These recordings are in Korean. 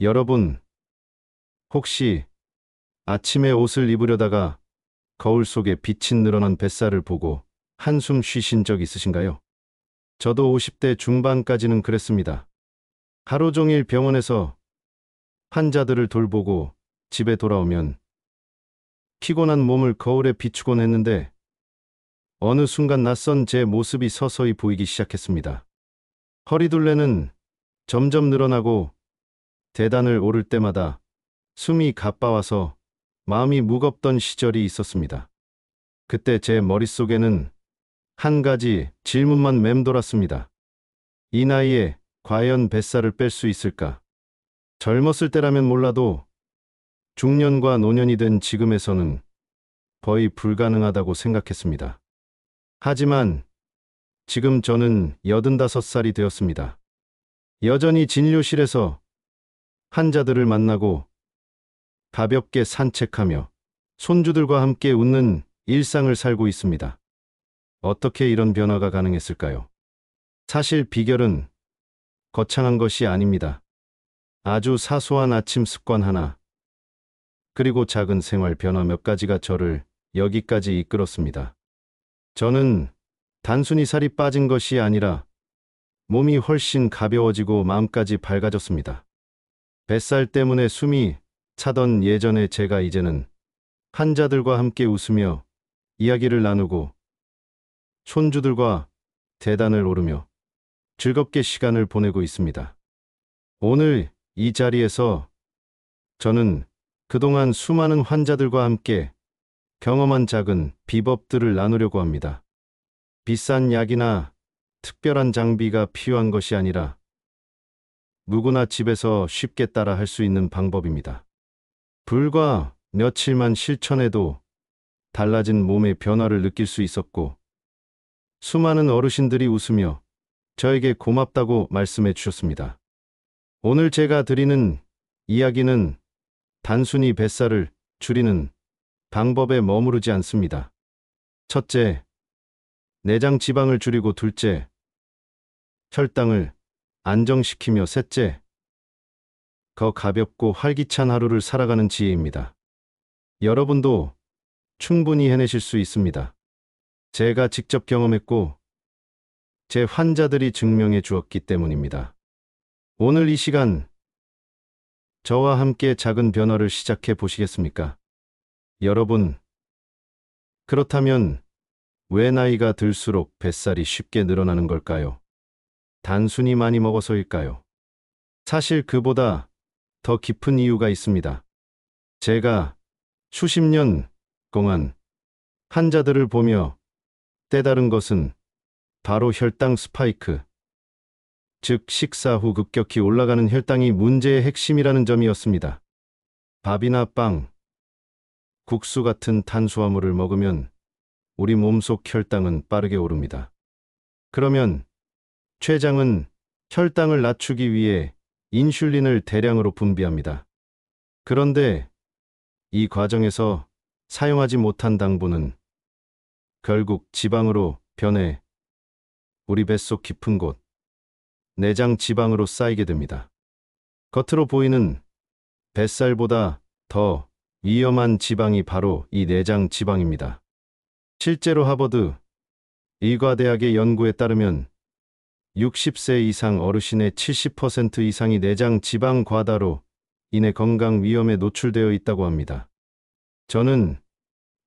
여러분, 혹시 아침에 옷을 입으려다가 거울 속에 빛이 늘어난 뱃살을 보고 한숨 쉬신 적 있으신가요? 저도 50대 중반까지는 그랬습니다. 하루 종일 병원에서 환자들을 돌보고 집에 돌아오면 피곤한 몸을 거울에 비추곤 했는데 어느 순간 낯선 제 모습이 서서히 보이기 시작했습니다. 허리둘레는 점점 늘어나고 계단을 오를 때마다 숨이 가빠와서 마음이 무겁던 시절이 있었습니다. 그때 제 머릿속에는 한 가지 질문만 맴돌았습니다. 이 나이에 과연 뱃살을 뺄 수 있을까? 젊었을 때라면 몰라도 중년과 노년이 된 지금에서는 거의 불가능하다고 생각했습니다. 하지만 지금 저는 85살이 되었습니다. 여전히 진료실에서 환자들을 만나고 가볍게 산책하며 손주들과 함께 웃는 일상을 살고 있습니다. 어떻게 이런 변화가 가능했을까요? 사실 비결은 거창한 것이 아닙니다. 아주 사소한 아침 습관 하나, 그리고 작은 생활 변화 몇 가지가 저를 여기까지 이끌었습니다. 저는 단순히 살이 빠진 것이 아니라 몸이 훨씬 가벼워지고 마음까지 밝아졌습니다. 뱃살 때문에 숨이 차던 예전의 제가 이제는 환자들과 함께 웃으며 이야기를 나누고 손주들과 계단을 오르며 즐겁게 시간을 보내고 있습니다. 오늘 이 자리에서 저는 그동안 수많은 환자들과 함께 경험한 작은 비법들을 나누려고 합니다. 비싼 약이나 특별한 장비가 필요한 것이 아니라 누구나 집에서 쉽게 따라 할 수 있는 방법입니다. 불과 며칠만 실천해도 달라진 몸의 변화를 느낄 수 있었고, 수많은 어르신들이 웃으며 저에게 고맙다고 말씀해 주셨습니다. 오늘 제가 드리는 이야기는 단순히 뱃살을 줄이는 방법에 머무르지 않습니다. 첫째, 내장 지방을 줄이고 둘째, 혈당을 안정시키며 셋째, 더 가볍고 활기찬 하루를 살아가는 지혜입니다. 여러분도 충분히 해내실 수 있습니다. 제가 직접 경험했고 제 환자들이 증명해 주었기 때문입니다. 오늘 이 시간 저와 함께 작은 변화를 시작해 보시겠습니까? 여러분, 그렇다면 왜 나이가 들수록 뱃살이 쉽게 늘어나는 걸까요? 단순히 많이 먹어서일까요? 사실 그보다 더 깊은 이유가 있습니다. 제가 수십 년 동안 환자들을 보며 깨달은 것은 바로 혈당 스파이크, 즉 식사 후 급격히 올라가는 혈당이 문제의 핵심이라는 점이었습니다. 밥이나 빵, 국수 같은 탄수화물을 먹으면 우리 몸속 혈당은 빠르게 오릅니다. 그러면 췌장은 혈당을 낮추기 위해 인슐린을 대량으로 분비합니다. 그런데 이 과정에서 사용하지 못한 당분은 결국 지방으로 변해 우리 뱃속 깊은 곳, 내장 지방으로 쌓이게 됩니다. 겉으로 보이는 뱃살보다 더 위험한 지방이 바로 이 내장 지방입니다. 실제로 하버드 의과대학의 연구에 따르면 60세 이상 어르신의 70% 이상이 내장 지방 과다로 인해 건강 위험에 노출되어 있다고 합니다. 저는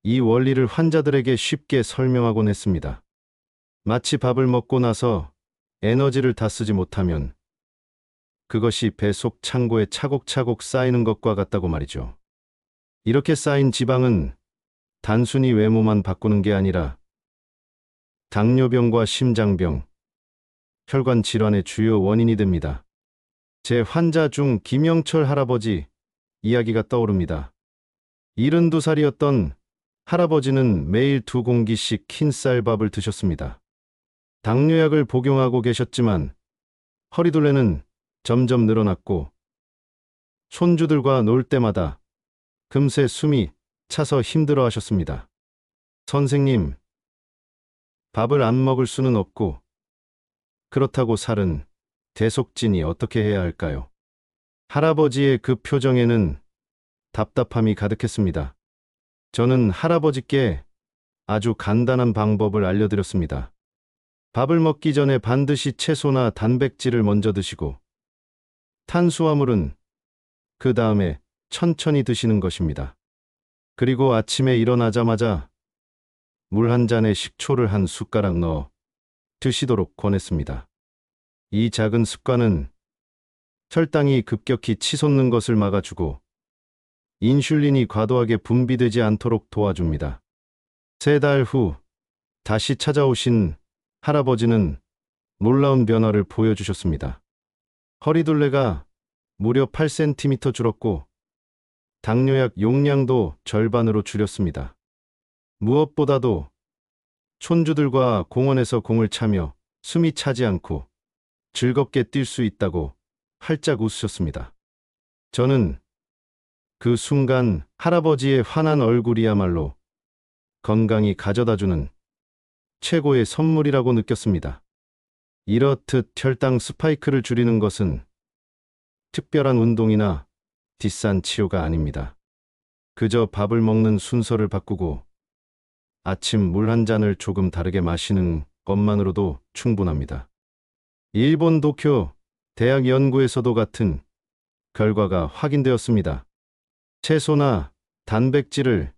이 원리를 환자들에게 쉽게 설명하곤 했습니다. 마치 밥을 먹고 나서 에너지를 다 쓰지 못하면 그것이 배 속 창고에 차곡차곡 쌓이는 것과 같다고 말이죠. 이렇게 쌓인 지방은 단순히 외모만 바꾸는 게 아니라 당뇨병과 심장병, 혈관 질환의 주요 원인이 됩니다. 제 환자 중 김영철 할아버지 이야기가 떠오릅니다. 72살이었던 할아버지는 매일 2공기씩 흰 쌀밥을 드셨습니다. 당뇨약을 복용하고 계셨지만 허리둘레는 점점 늘어났고 손주들과 놀 때마다 금세 숨이 차서 힘들어 하셨습니다. 선생님, 밥을 안 먹을 수는 없고 그렇다고 살은 계속 찌니 어떻게 해야 할까요? 할아버지의 그 표정에는 답답함이 가득했습니다. 저는 할아버지께 아주 간단한 방법을 알려드렸습니다. 밥을 먹기 전에 반드시 채소나 단백질을 먼저 드시고 탄수화물은 그 다음에 천천히 드시는 것입니다. 그리고 아침에 일어나자마자 물 한 잔에 식초를 한 숟가락 넣어 드시도록 권했습니다. 이 작은 습관은 혈당이 급격히 치솟는 것을 막아주고 인슐린이 과도하게 분비되지 않도록 도와줍니다. 3달 후 다시 찾아오신 할아버지는 놀라운 변화를 보여주셨습니다. 허리둘레가 무려 8cm 줄었고 당뇨약 용량도 절반으로 줄였습니다. 무엇보다도 촌주들과 공원에서 공을 차며 숨이 차지 않고 즐겁게 뛸 수 있다고 활짝 웃으셨습니다. 저는 그 순간 할아버지의 환한 얼굴이야말로 건강이 가져다주는 최고의 선물이라고 느꼈습니다. 이렇듯 혈당 스파이크를 줄이는 것은 특별한 운동이나 비싼 치료가 아닙니다. 그저 밥을 먹는 순서를 바꾸고 아침 물 한 잔을 조금 다르게 마시는 것만으로도 충분합니다. 일본 도쿄 대학 연구에서도 같은 결과가 확인되었습니다. 채소나 단백질을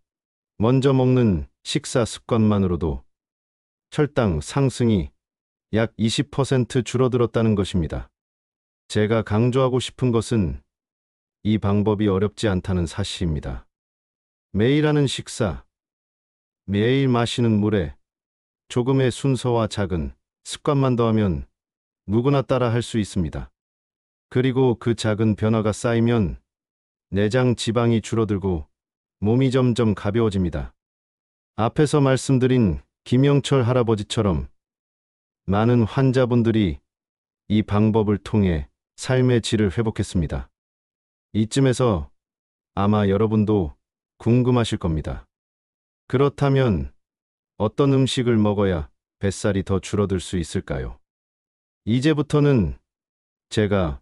먼저 먹는 식사 습관만으로도 혈당 상승이 약 20% 줄어들었다는 것입니다. 제가 강조하고 싶은 것은 이 방법이 어렵지 않다는 사실입니다. 매일 하는 식사, 매일 마시는 물에 조금의 순서와 작은 습관만 더하면 누구나 따라 할 수 있습니다. 그리고 그 작은 변화가 쌓이면 내장 지방이 줄어들고 몸이 점점 가벼워집니다. 앞에서 말씀드린 김영철 할아버지처럼 많은 환자분들이 이 방법을 통해 삶의 질을 회복했습니다. 이쯤에서 아마 여러분도 궁금하실 겁니다. 그렇다면 어떤 음식을 먹어야 뱃살이 더 줄어들 수 있을까요? 이제부터는 제가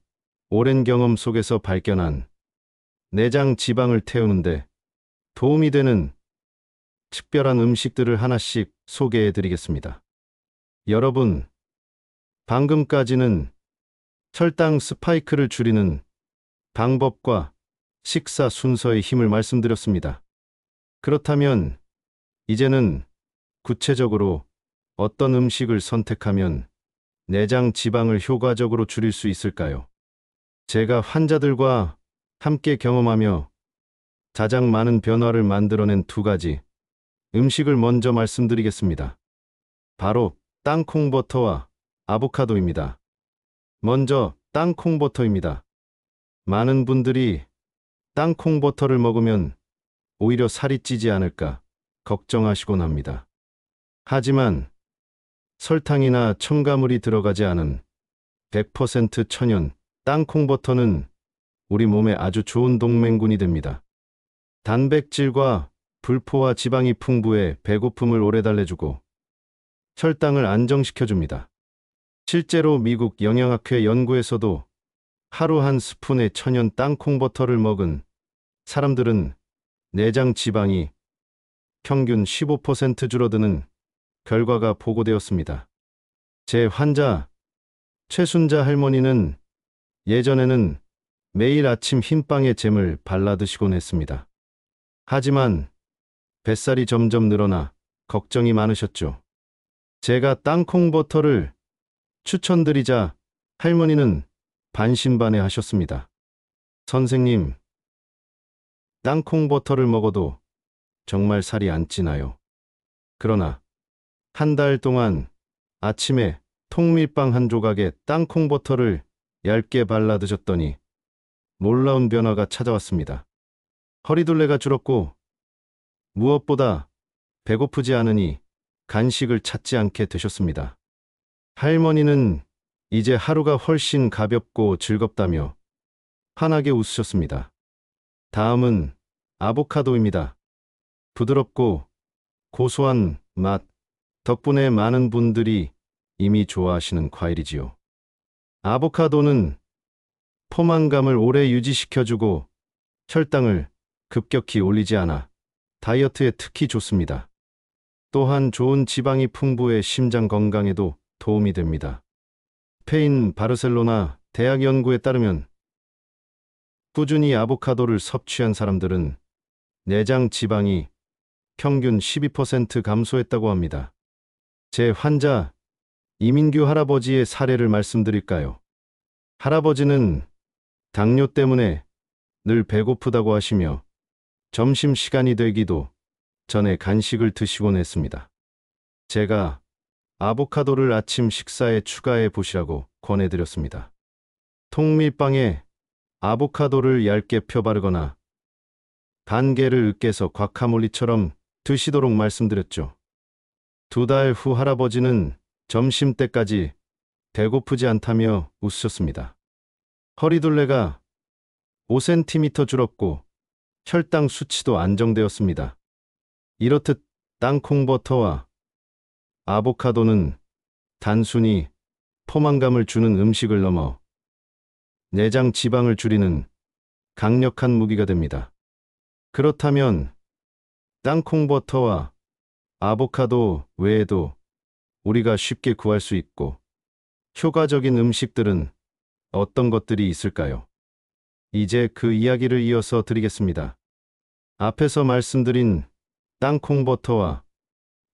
오랜 경험 속에서 발견한 내장 지방을 태우는데 도움이 되는 특별한 음식들을 하나씩 소개해 드리겠습니다. 여러분, 방금까지는 혈당 스파이크를 줄이는 방법과 식사 순서의 힘을 말씀드렸습니다. 그렇다면 이제는 구체적으로 어떤 음식을 선택하면 내장 지방을 효과적으로 줄일 수 있을까요? 제가 환자들과 함께 경험하며 가장 많은 변화를 만들어낸 2가지 음식을 먼저 말씀드리겠습니다. 바로 땅콩버터와 아보카도입니다. 먼저 땅콩버터입니다. 많은 분들이 땅콩버터를 먹으면 오히려 살이 찌지 않을까 걱정하시곤 합니다. 하지만 설탕이나 첨가물이 들어가지 않은 100% 천연 땅콩버터는 우리 몸에 아주 좋은 동맹군이 됩니다. 단백질과 불포화 지방이 풍부해 배고픔을 오래 달래주고 혈당을 안정시켜줍니다. 실제로 미국 영양학회 연구에서도 하루 한 스푼의 천연 땅콩버터를 먹은 사람들은 내장 지방이 평균 15% 줄어드는 결과가 보고되었습니다. 제 환자 최순자 할머니는 예전에는 매일 아침 흰빵에 잼을 발라 드시곤 했습니다. 하지만 뱃살이 점점 늘어나 걱정이 많으셨죠. 제가 땅콩버터를 추천드리자 할머니는 반신반의하셨습니다. 선생님, 땅콩버터를 먹어도 정말 살이 안 찌나요? 그러나 한 달 동안 아침에 통밀빵 한 조각에 땅콩버터를 얇게 발라 드셨더니 놀라운 변화가 찾아왔습니다. 허리둘레가 줄었고 무엇보다 배고프지 않으니 간식을 찾지 않게 되셨습니다. 할머니는 이제 하루가 훨씬 가볍고 즐겁다며 환하게 웃으셨습니다. 다음은 아보카도입니다. 부드럽고 고소한 맛 덕분에 많은 분들이 이미 좋아하시는 과일이지요. 아보카도는 포만감을 오래 유지시켜주고 혈당을 급격히 올리지 않아 다이어트에 특히 좋습니다. 또한 좋은 지방이 풍부해 심장 건강에도 도움이 됩니다. 스페인 바르셀로나 대학 연구에 따르면 꾸준히 아보카도를 섭취한 사람들은 내장 지방이 평균 12% 감소했다고 합니다. 제 환자 이민규 할아버지의 사례를 말씀드릴까요? 할아버지는 당뇨 때문에 늘 배고프다고 하시며 점심시간이 되기도 전에 간식을 드시곤 했습니다. 제가 아보카도를 아침 식사에 추가해 보시라고 권해드렸습니다. 통밀빵에 아보카도를 얇게 펴 바르거나 반개를 으깨서 과카몰리처럼 드시도록 말씀드렸죠. 2달 후 할아버지는 점심때까지 배고프지 않다며 웃으셨습니다. 허리둘레가 5cm 줄었고 혈당 수치도 안정되었습니다. 이렇듯 땅콩버터와 아보카도는 단순히 포만감을 주는 음식을 넘어 내장 지방을 줄이는 강력한 무기가 됩니다. 그렇다면 땅콩버터와 아보카도 외에도 우리가 쉽게 구할 수 있고 효과적인 음식들은 어떤 것들이 있을까요? 이제 그 이야기를 이어서 드리겠습니다. 앞에서 말씀드린 땅콩버터와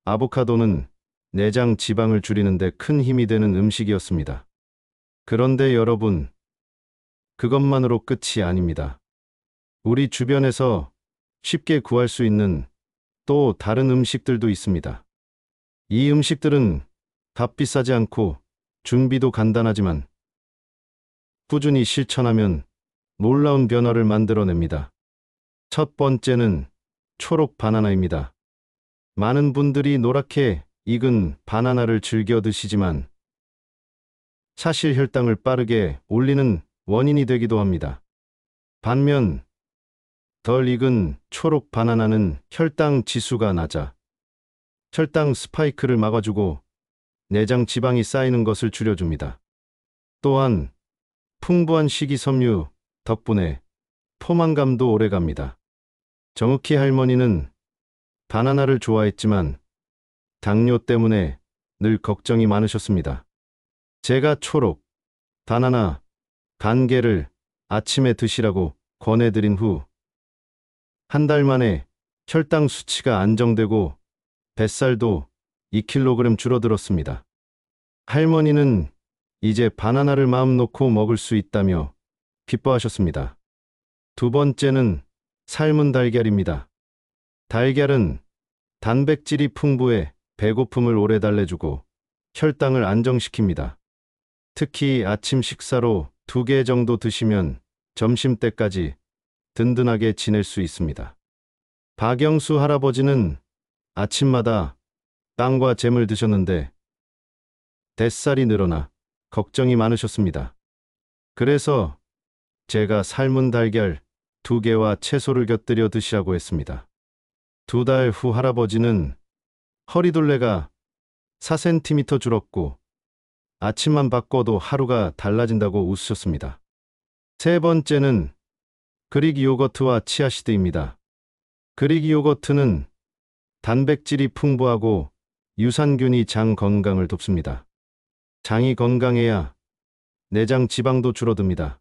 아보카도는 내장 지방을 줄이는 데 큰 힘이 되는 음식이었습니다. 그런데 여러분, 그것만으로 끝이 아닙니다. 우리 주변에서 쉽게 구할 수 있는 또 다른 음식들도 있습니다. 이 음식들은 값비싸지 않고 준비도 간단하지만 꾸준히 실천하면 놀라운 변화를 만들어냅니다. 첫 번째는 초록 바나나입니다. 많은 분들이 노랗게 익은 바나나를 즐겨 드시지만 사실 혈당을 빠르게 올리는 원인이 되기도 합니다. 반면 덜 익은 초록 바나나는 혈당 지수가 낮아 혈당 스파이크를 막아주고 내장 지방이 쌓이는 것을 줄여줍니다. 또한 풍부한 식이섬유 덕분에 포만감도 오래갑니다. 정욱희 할머니는 바나나를 좋아했지만 당뇨 때문에 늘 걱정이 많으셨습니다. 제가 초록 바나나 반개를 아침에 드시라고 권해드린 후 한 달 만에 혈당 수치가 안정되고 뱃살도 2kg 줄어들었습니다. 할머니는 이제 바나나를 마음 놓고 먹을 수 있다며 기뻐하셨습니다. 두 번째는 삶은 달걀입니다. 달걀은 단백질이 풍부해 배고픔을 오래 달래주고 혈당을 안정시킵니다. 특히 아침 식사로 2개 정도 드시면 점심때까지 든든하게 지낼 수 있습니다. 박영수 할아버지는 아침마다 빵과 잼을 드셨는데 뱃살이 늘어나 걱정이 많으셨습니다. 그래서 제가 삶은 달걀 2개와 채소를 곁들여 드시라고 했습니다. 2달 후 할아버지는 허리둘레가 4cm 줄었고 아침만 바꿔도 하루가 달라진다고 웃으셨습니다. 세 번째는 그릭 요거트와 치아시드입니다. 그릭 요거트는 단백질이 풍부하고 유산균이 장 건강을 돕습니다. 장이 건강해야 내장 지방도 줄어듭니다.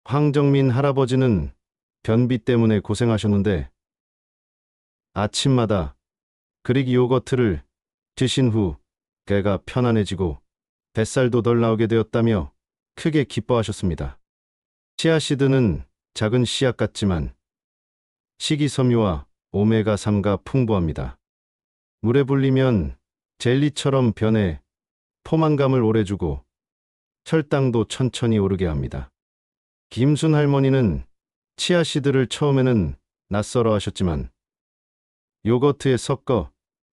황정민 할아버지는 변비 때문에 고생하셨는데 아침마다 그릭 요거트를 드신 후 배가 편안해지고 뱃살도 덜 나오게 되었다며 크게 기뻐하셨습니다. 치아시드는 작은 씨앗 같지만 식이섬유와 오메가3가 풍부합니다. 물에 불리면 젤리처럼 변해 포만감을 오래 주고 혈당도 천천히 오르게 합니다. 김순 할머니는 치아시드를 처음에는 낯설어 하셨지만 요거트에 섞어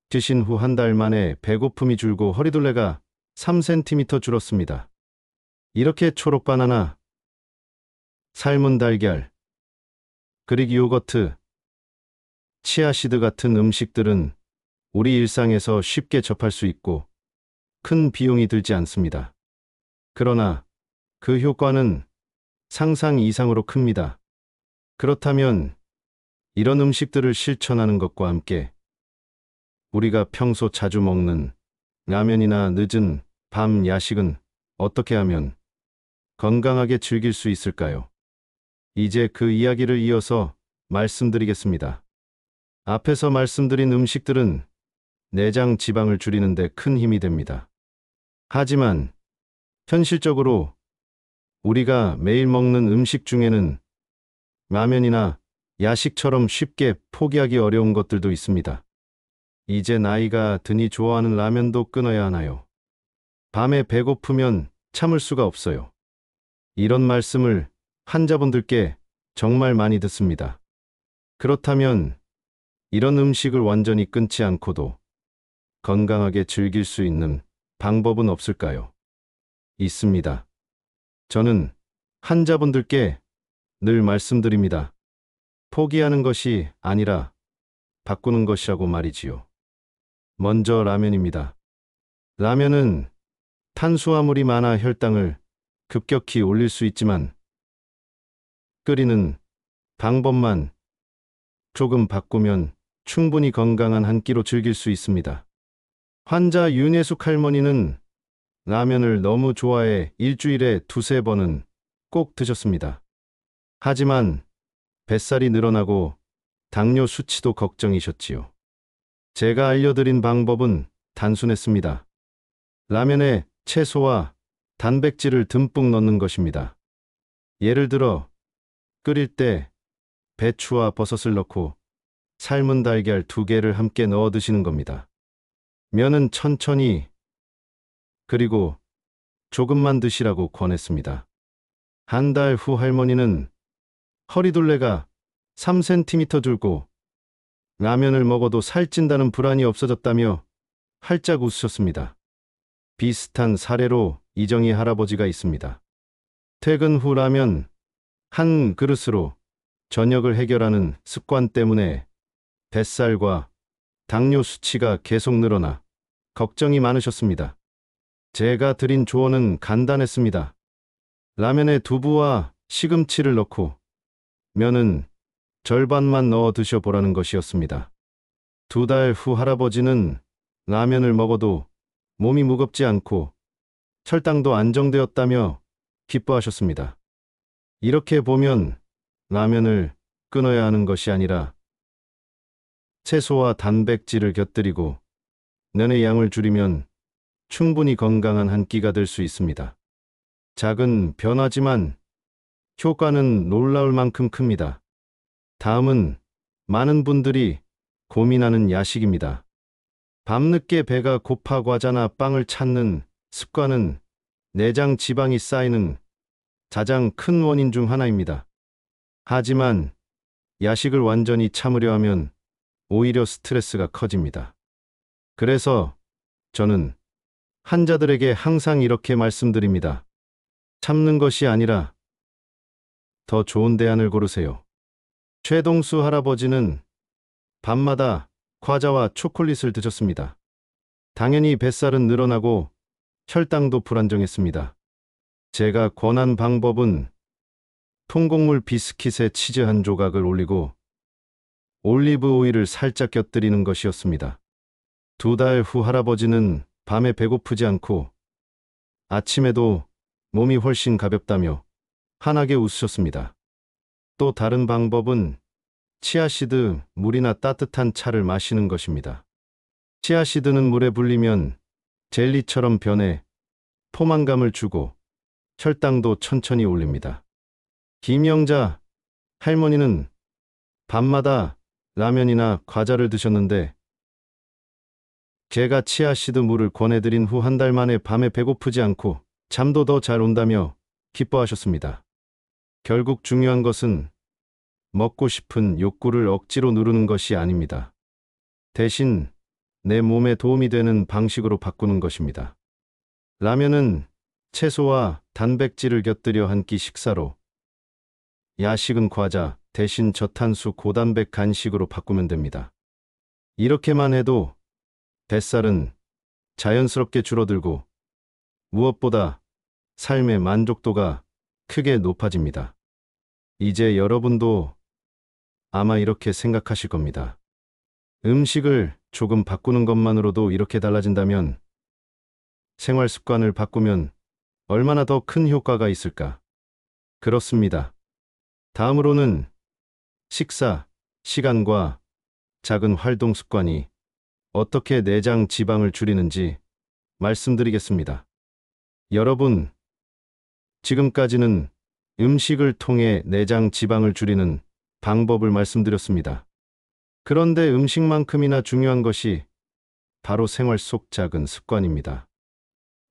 드신 후 한 달 만에 배고픔이 줄고 허리둘레가 3cm 줄었습니다. 이렇게 초록 바나나, 삶은 달걀, 그릭 요거트, 치아시드 같은 음식들은 우리 일상에서 쉽게 접할 수 있고 큰 비용이 들지 않습니다. 그러나 그 효과는 상상 이상으로 큽니다. 그렇다면 이런 음식들을 실천하는 것과 함께 우리가 평소 자주 먹는 라면이나 늦은 밤 야식은 어떻게 하면 건강하게 즐길 수 있을까요? 이제 그 이야기를 이어서 말씀드리겠습니다. 앞에서 말씀드린 음식들은 내장 지방을 줄이는 데 큰 힘이 됩니다. 하지만 현실적으로 우리가 매일 먹는 음식 중에는 라면이나 야식처럼 쉽게 포기하기 어려운 것들도 있습니다. 이제 나이가 드니 좋아하는 라면도 끊어야 하나요? 밤에 배고프면 참을 수가 없어요. 이런 말씀을 환자분들께 정말 많이 듣습니다. 그렇다면 이런 음식을 완전히 끊지 않고도 건강하게 즐길 수 있는 방법은 없을까요? 있습니다. 저는 환자분들께 늘 말씀드립니다. 포기하는 것이 아니라 바꾸는 것이라고 말이지요. 먼저 라면입니다. 라면은 탄수화물이 많아 혈당을 급격히 올릴 수 있지만 끓이는 방법만 조금 바꾸면 충분히 건강한 한 끼로 즐길 수 있습니다. 환자 윤혜숙 할머니는 라면을 너무 좋아해 일주일에 두세 번은 꼭 드셨습니다. 하지만 뱃살이 늘어나고 당뇨 수치도 걱정이셨지요. 제가 알려드린 방법은 단순했습니다. 라면에 채소와 단백질을 듬뿍 넣는 것입니다. 예를 들어 끓일 때 배추와 버섯을 넣고 삶은 달걀 2개를 함께 넣어 드시는 겁니다. 면은 천천히 그리고 조금만 드시라고 권했습니다. 한 달 후 할머니는 허리둘레가 3cm 줄고 라면을 먹어도 살찐다는 불안이 없어졌다며 활짝 웃으셨습니다. 비슷한 사례로 이정희 할아버지가 있습니다. 퇴근 후 라면 한 그릇으로 저녁을 해결하는 습관 때문에 뱃살과 당뇨 수치가 계속 늘어나 걱정이 많으셨습니다. 제가 드린 조언은 간단했습니다. 라면에 두부와 시금치를 넣고 면은 절반만 넣어 드셔보라는 것이었습니다. 2달 후 할아버지는 라면을 먹어도 몸이 무겁지 않고 혈당도 안정되었다며 기뻐하셨습니다. 이렇게 보면 라면을 끊어야 하는 것이 아니라 채소와 단백질을 곁들이고 면의 양을 줄이면 충분히 건강한 한 끼가 될 수 있습니다. 작은 변화지만 효과는 놀라울 만큼 큽니다. 다음은 많은 분들이 고민하는 야식입니다. 밤늦게 배가 고파 과자나 빵을 찾는 습관은 내장 지방이 쌓이는 가장 큰 원인 중 하나입니다. 하지만 야식을 완전히 참으려 하면 오히려 스트레스가 커집니다. 그래서 저는 환자들에게 항상 이렇게 말씀드립니다. 참는 것이 아니라 더 좋은 대안을 고르세요. 최동수 할아버지는 밤마다 과자와 초콜릿을 드셨습니다. 당연히 뱃살은 늘어나고 혈당도 불안정했습니다. 제가 권한 방법은 통곡물 비스킷에 치즈 한 조각을 올리고 올리브 오일을 살짝 곁들이는 것이었습니다. 2달 후 할아버지는 밤에 배고프지 않고 아침에도 몸이 훨씬 가볍다며 환하게 웃으셨습니다. 또 다른 방법은 치아시드 물이나 따뜻한 차를 마시는 것입니다. 치아시드는 물에 불리면 젤리처럼 변해 포만감을 주고 혈당도 천천히 올립니다. 김영자 할머니는 밤마다 라면이나 과자를 드셨는데 제가 치아시드 물을 권해드린 후 한 달 만에 밤에 배고프지 않고 잠도 더 잘 온다며 기뻐하셨습니다. 결국 중요한 것은 먹고 싶은 욕구를 억지로 누르는 것이 아닙니다. 대신 내 몸에 도움이 되는 방식으로 바꾸는 것입니다. 라면은 채소와 단백질을 곁들여 한 끼 식사로, 야식은 과자 대신 저탄수 고단백 간식으로 바꾸면 됩니다. 이렇게만 해도 뱃살은 자연스럽게 줄어들고 무엇보다 삶의 만족도가 크게 높아집니다. 이제 여러분도 아마 이렇게 생각하실 겁니다. 음식을 조금 바꾸는 것만으로도 이렇게 달라진다면 생활 습관을 바꾸면 얼마나 더 큰 효과가 있을까? 그렇습니다. 다음으로는 식사, 시간과 작은 활동 습관이 어떻게 내장 지방을 줄이는지 말씀드리겠습니다. 여러분, 지금까지는 음식을 통해 내장 지방을 줄이는 방법을 말씀드렸습니다. 그런데 음식만큼이나 중요한 것이 바로 생활 속 작은 습관입니다.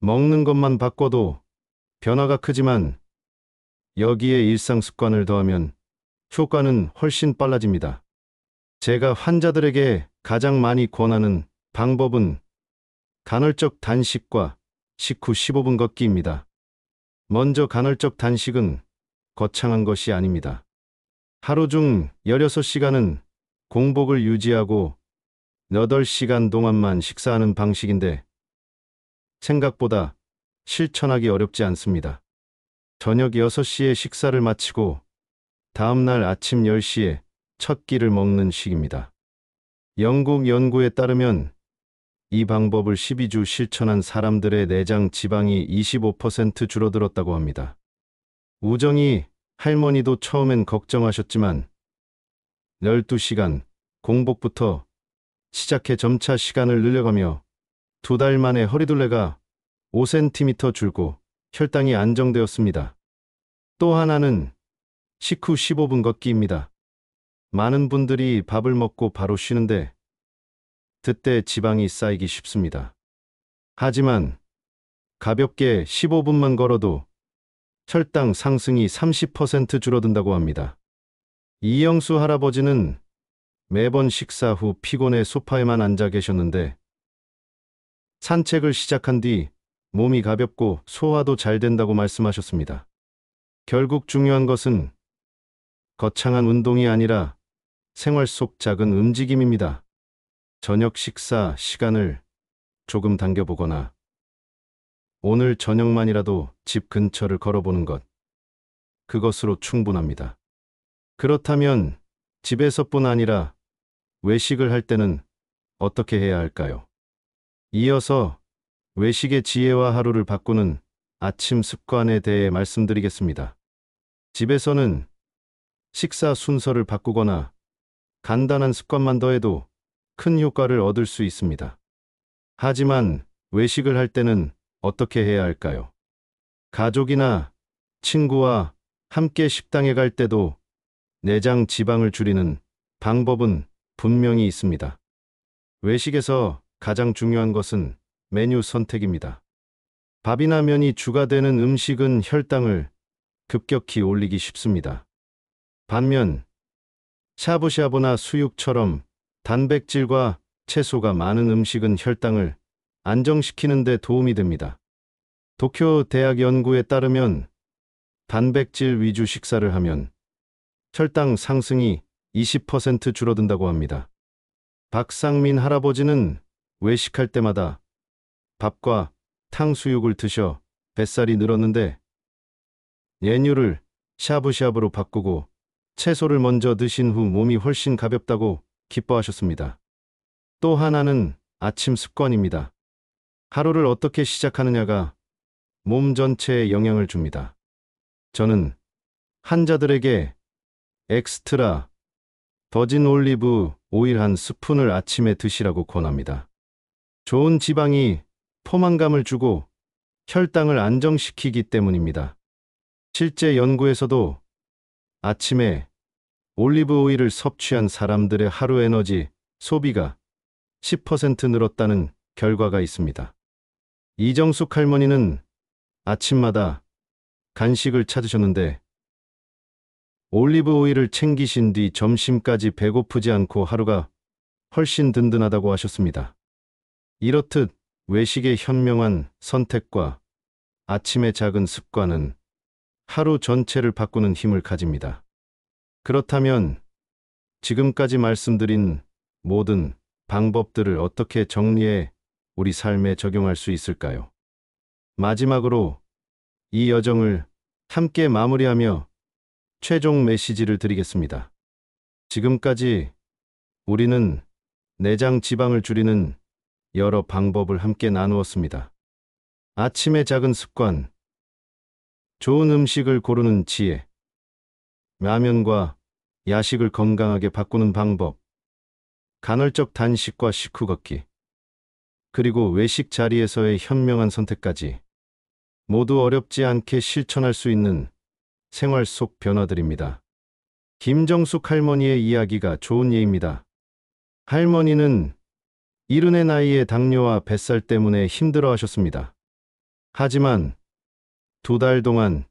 먹는 것만 바꿔도 변화가 크지만 여기에 일상 습관을 더하면 효과는 훨씬 빨라집니다. 제가 환자들에게 가장 많이 권하는 방법은 간헐적 단식과 식후 15분 걷기입니다. 먼저 간헐적 단식은 거창한 것이 아닙니다. 하루 중 16시간은 공복을 유지하고 8시간 동안만 식사하는 방식인데 생각보다 실천하기 어렵지 않습니다. 저녁 6시에 식사를 마치고 다음날 아침 10시에 첫 끼를 먹는 식입니다. 영국 연구에 따르면 이 방법을 12주 실천한 사람들의 내장 지방이 25% 줄어들었다고 합니다. 우정이 할머니도 처음엔 걱정하셨지만 12시간 공복부터 시작해 점차 시간을 늘려가며 2달 만에 허리둘레가 5cm 줄고 혈당이 안정되었습니다. 또 하나는 식후 15분 걷기입니다. 많은 분들이 밥을 먹고 바로 쉬는데 그때 지방이 쌓이기 쉽습니다. 하지만 가볍게 15분만 걸어도 혈당 상승이 30% 줄어든다고 합니다. 이영수 할아버지는 매번 식사 후 피곤해 소파에만 앉아 계셨는데 산책을 시작한 뒤 몸이 가볍고 소화도 잘 된다고 말씀하셨습니다. 결국 중요한 것은 거창한 운동이 아니라 생활 속 작은 움직임입니다. 저녁 식사 시간을 조금 당겨보거나 오늘 저녁만이라도 집 근처를 걸어보는 것, 그것으로 충분합니다. 그렇다면 집에서뿐 아니라 외식을 할 때는 어떻게 해야 할까요? 이어서 외식의 지혜와 하루를 바꾸는 아침 습관에 대해 말씀드리겠습니다. 집에서는 식사 순서를 바꾸거나 간단한 습관만 더해도 큰 효과를 얻을 수 있습니다. 하지만 외식을 할 때는 어떻게 해야 할까요? 가족이나 친구와 함께 식당에 갈 때도 내장 지방을 줄이는 방법은 분명히 있습니다. 외식에서 가장 중요한 것은 메뉴 선택입니다. 밥이나 면이 주가 되는 음식은 혈당을 급격히 올리기 쉽습니다. 반면 샤브샤브나 수육처럼 단백질과 채소가 많은 음식은 혈당을 안정시키는 데 도움이 됩니다. 도쿄 대학 연구에 따르면 단백질 위주 식사를 하면 혈당 상승이 20% 줄어든다고 합니다. 박상민 할아버지는 외식할 때마다 밥과 탕수육을 드셔 뱃살이 늘었는데 메뉴를 샤브샤브로 바꾸고 채소를 먼저 드신 후 몸이 훨씬 가볍다고 기뻐하셨습니다. 또 하나는 아침 습관입니다. 하루를 어떻게 시작하느냐가 몸 전체에 영향을 줍니다. 저는 환자들에게 엑스트라 버진 올리브 오일 한 스푼을 아침에 드시라고 권합니다. 좋은 지방이 포만감을 주고 혈당을 안정시키기 때문입니다. 실제 연구에서도 아침에 올리브 오일을 섭취한 사람들의 하루 에너지 소비가 10% 늘었다는 결과가 있습니다. 이정숙 할머니는 아침마다 간식을 찾으셨는데 올리브 오일을 챙기신 뒤 점심까지 배고프지 않고 하루가 훨씬 든든하다고 하셨습니다. 이렇듯 외식의 현명한 선택과 아침의 작은 습관은 하루 전체를 바꾸는 힘을 가집니다. 그렇다면 지금까지 말씀드린 모든 방법들을 어떻게 정리해 우리 삶에 적용할 수 있을까요? 마지막으로 이 여정을 함께 마무리하며 최종 메시지를 드리겠습니다. 지금까지 우리는 내장 지방을 줄이는 여러 방법을 함께 나누었습니다. 아침의 작은 습관, 좋은 음식을 고르는 지혜, 라면과 야식을 건강하게 바꾸는 방법, 간헐적 단식과 식후 걷기, 그리고 외식 자리에서의 현명한 선택까지 모두 어렵지 않게 실천할 수 있는 생활 속 변화들입니다. 김정숙 할머니의 이야기가 좋은 예입니다. 할머니는 이른의 나이에 당뇨와 뱃살 때문에 힘들어 하셨습니다. 하지만 2달 동안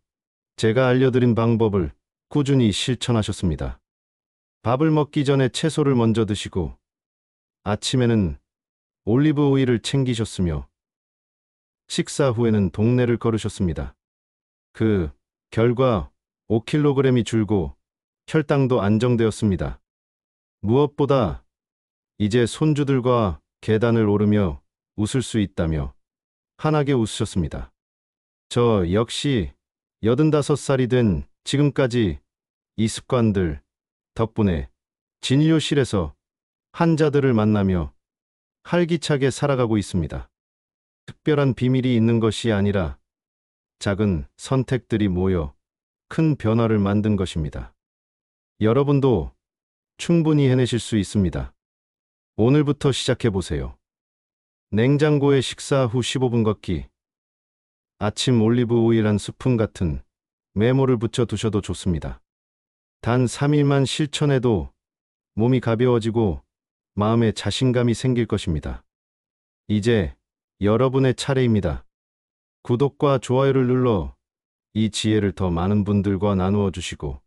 제가 알려드린 방법을 꾸준히 실천하셨습니다. 밥을 먹기 전에 채소를 먼저 드시고 아침에는 올리브 오일을 챙기셨으며 식사 후에는 동네를 걸으셨습니다. 그 결과 5kg이 줄고 혈당도 안정되었습니다. 무엇보다 이제 손주들과 계단을 오르며 웃을 수 있다며 환하게 웃으셨습니다. 저 역시 85살이 된 지금까지 이 습관들 덕분에 진료실에서 환자들을 만나며 활기차게 살아가고 있습니다. 특별한 비밀이 있는 것이 아니라 작은 선택들이 모여 큰 변화를 만든 것입니다. 여러분도 충분히 해내실 수 있습니다. 오늘부터 시작해 보세요. 냉장고에 식사 후 15분 걷기, 아침 올리브 오일 한 스푼 같은 메모를 붙여 두셔도 좋습니다. 단 3일만 실천해도 몸이 가벼워지고 마음에 자신감이 생길 것입니다. 이제 여러분의 차례입니다. 구독과 좋아요를 눌러 이 지혜를 더 많은 분들과 나누어 주시고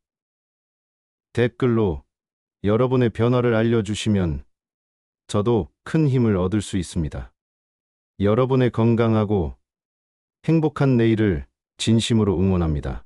댓글로 여러분의 변화를 알려주시면 저도 큰 힘을 얻을 수 있습니다. 여러분의 건강하고 행복한 내일을 진심으로 응원합니다.